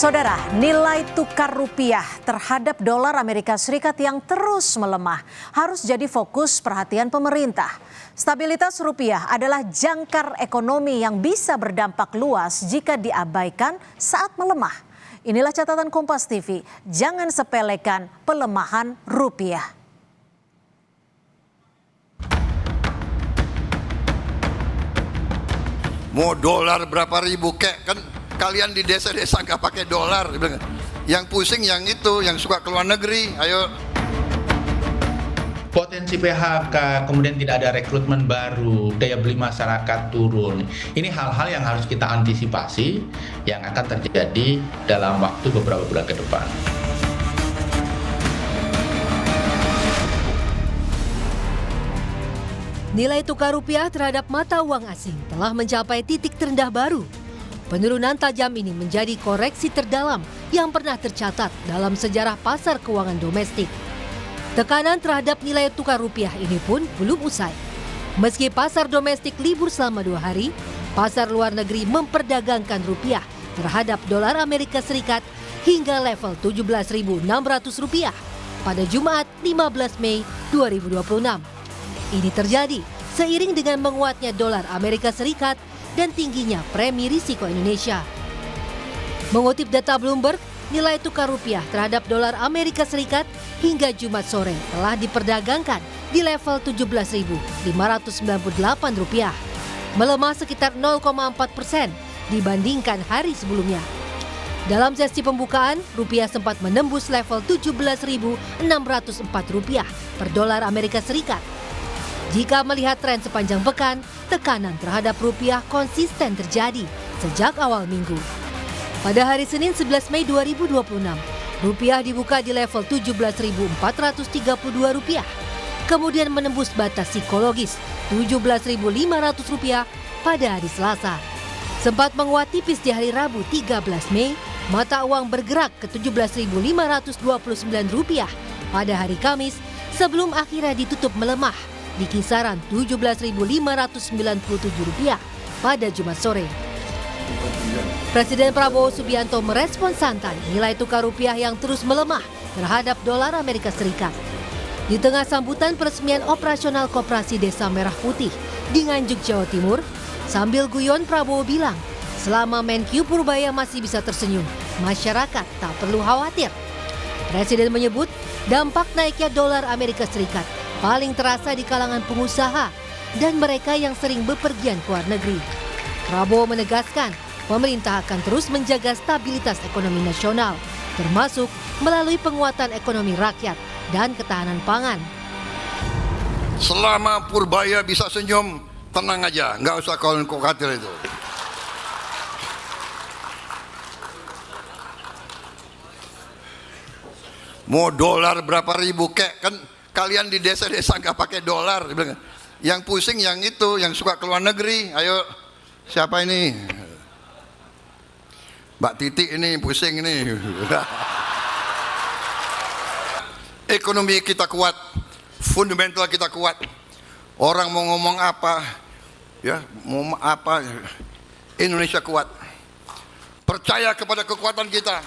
Saudara, nilai tukar rupiah terhadap dolar Amerika Serikat yang terus melemah harus jadi fokus perhatian pemerintah. Stabilitas rupiah adalah jangkar ekonomi yang bisa berdampak luas jika diabaikan saat melemah. Inilah catatan Kompas TV, jangan sepelekan pelemahan rupiah. Mau dolar berapa ribu kek kan kalian di desa-desa nggak pakai dolar. Yang pusing yang itu, yang suka keluar negeri, ayo. Potensi PHK, kemudian tidak ada rekrutmen baru, daya beli masyarakat turun. Ini hal-hal yang harus kita antisipasi yang akan terjadi dalam waktu beberapa bulan ke depan. Nilai tukar rupiah terhadap mata uang asing telah mencapai titik terendah baru. Penurunan tajam ini menjadi koreksi terdalam yang pernah tercatat dalam sejarah pasar keuangan domestik. Tekanan terhadap nilai tukar rupiah ini pun belum usai. Meski pasar domestik libur selama 2 hari, pasar luar negeri memperdagangkan rupiah terhadap dolar Amerika Serikat hingga level Rp17.600 pada Jumat 15 Mei 2026. Ini terjadi seiring dengan menguatnya dolar Amerika Serikat dan tingginya premi risiko Indonesia. Mengutip data Bloomberg, nilai tukar rupiah terhadap dolar Amerika Serikat hingga Jumat sore telah diperdagangkan di level Rp17.598, melemah sekitar 0,4% dibandingkan hari sebelumnya. Dalam sesi pembukaan, rupiah sempat menembus level Rp17.604 per dolar Amerika Serikat. Jika melihat tren sepanjang pekan, tekanan terhadap rupiah konsisten terjadi sejak awal minggu. Pada hari Senin 11 Mei 2026, rupiah dibuka di level Rp17.432, kemudian menembus batas psikologis Rp17.500 pada hari Selasa. Sempat menguat tipis di hari Rabu 13 Mei, mata uang bergerak ke Rp17.529 pada hari Kamis sebelum akhirnya ditutup melemah di kisaran Rp17.597 pada Jumat sore. Presiden Prabowo Subianto merespons santai nilai tukar rupiah yang terus melemah terhadap dolar Amerika Serikat. Di tengah sambutan peresmian operasional Koperasi Desa Merah Putih di Nganjuk, Jawa Timur, sambil guyon Prabowo bilang, selama Menkyu Purbaya masih bisa tersenyum, masyarakat tak perlu khawatir. Presiden menyebut dampak naiknya dolar Amerika Serikat paling terasa di kalangan pengusaha dan mereka yang sering bepergian ke luar negeri. Prabowo menegaskan pemerintah akan terus menjaga stabilitas ekonomi nasional, termasuk melalui penguatan ekonomi rakyat dan ketahanan pangan. Selama Purbaya bisa senyum, tenang aja, nggak usah khawatir itu. Mau dolar berapa ribu kek kan kalian di desa-desa nggak pakai dolar. Yang pusing yang itu, yang suka keluar negeri, ayo. Siapa ini? Mbak Titi ini pusing ini. Ekonomi kita kuat, fundamental kita kuat. Orang mau ngomong apa, ya mau apa, Indonesia kuat. Percaya kepada kekuatan kita,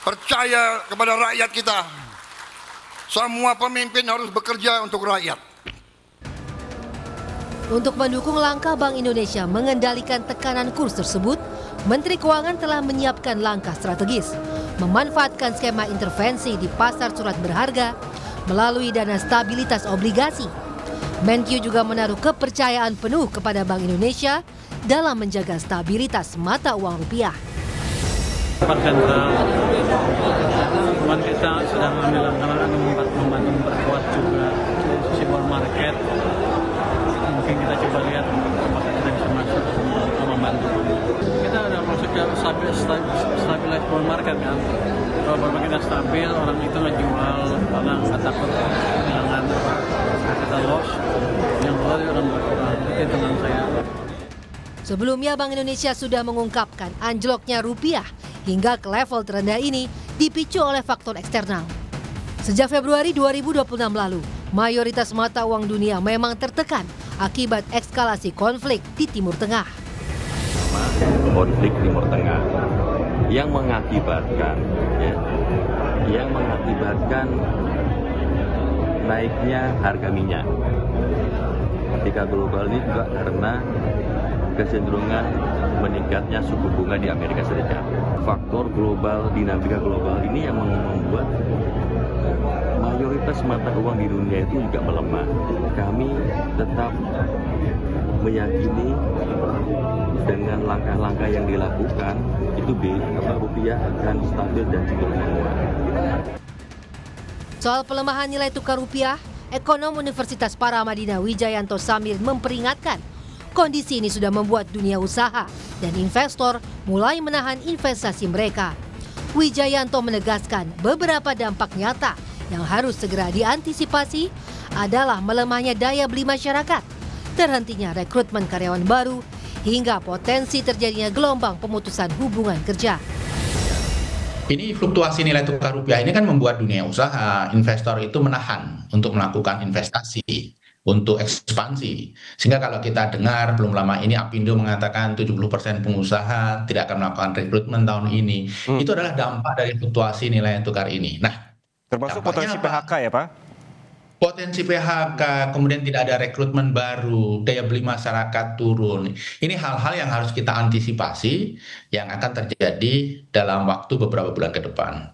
percaya kepada rakyat kita. Semua pemimpin harus bekerja untuk rakyat. Untuk mendukung langkah Bank Indonesia mengendalikan tekanan kurs tersebut, Menteri Keuangan telah menyiapkan langkah strategis, memanfaatkan skema intervensi di pasar surat berharga melalui dana stabilitas obligasi. Menkyu juga menaruh kepercayaan penuh kepada Bank Indonesia dalam menjaga stabilitas mata uang rupiah. Bank sentral, teman kita sudah mengambil langkah membantu memperkuat juga sisi bond market. Mungkin kita coba lihat apakah kita bisa masuk untuk membantu. Kita ada maksudnya stabilize bond market kan. Kalau bond market stabil, orang itu ngejual karena nggak takut kehilangan capital loss. Yang luar orang berkurang. Itu dengan saya. Sebelumnya Bank Indonesia sudah mengungkapkan anjloknya rupiah hingga ke level terendah ini dipicu oleh faktor eksternal. Sejak Februari 2026 lalu, mayoritas mata uang dunia memang tertekan akibat eskalasi konflik di Timur Tengah. Konflik Timur Tengah yang mengakibatkan naiknya harga minyak. Ketika global ini juga karena kecenderungan meningkatnya suku bunga di Amerika Serikat. Faktor global, dinamika global ini yang membuat mayoritas mata uang di dunia itu juga melemah. Kami tetap meyakini dengan langkah-langkah yang dilakukan itu rupiah akan stabil dan cenderung menguat. Soal pelemahan nilai tukar rupiah, ekonom Universitas Paramadina Wijayanto Samir memperingatkan kondisi ini sudah membuat dunia usaha dan investor mulai menahan investasi mereka. Wijayanto menegaskan beberapa dampak nyata yang harus segera diantisipasi adalah melemahnya daya beli masyarakat, terhentinya rekrutmen karyawan baru, hingga potensi terjadinya gelombang pemutusan hubungan kerja. Ini fluktuasi nilai tukar rupiah ini kan membuat dunia usaha, investor itu menahan untuk melakukan investasi, untuk ekspansi. Sehingga kalau kita dengar belum lama ini Apindo mengatakan 70% pengusaha tidak akan melakukan rekrutmen tahun ini. Itu adalah dampak dari fluktuasi nilai tukar ini. Nah, termasuk potensi PHK ya Pak? Potensi PHK, kemudian tidak ada rekrutmen baru, daya beli masyarakat turun. Ini hal-hal yang harus kita antisipasi yang akan terjadi dalam waktu beberapa bulan ke depan.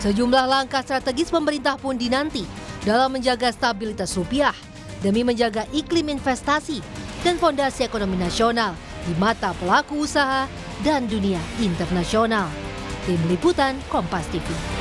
Sejumlah langkah strategis pemerintah pun dinanti dalam menjaga stabilitas rupiah demi menjaga iklim investasi dan fondasi ekonomi nasional di mata pelaku usaha dan dunia internasional. Tim Liputan Kompas TV.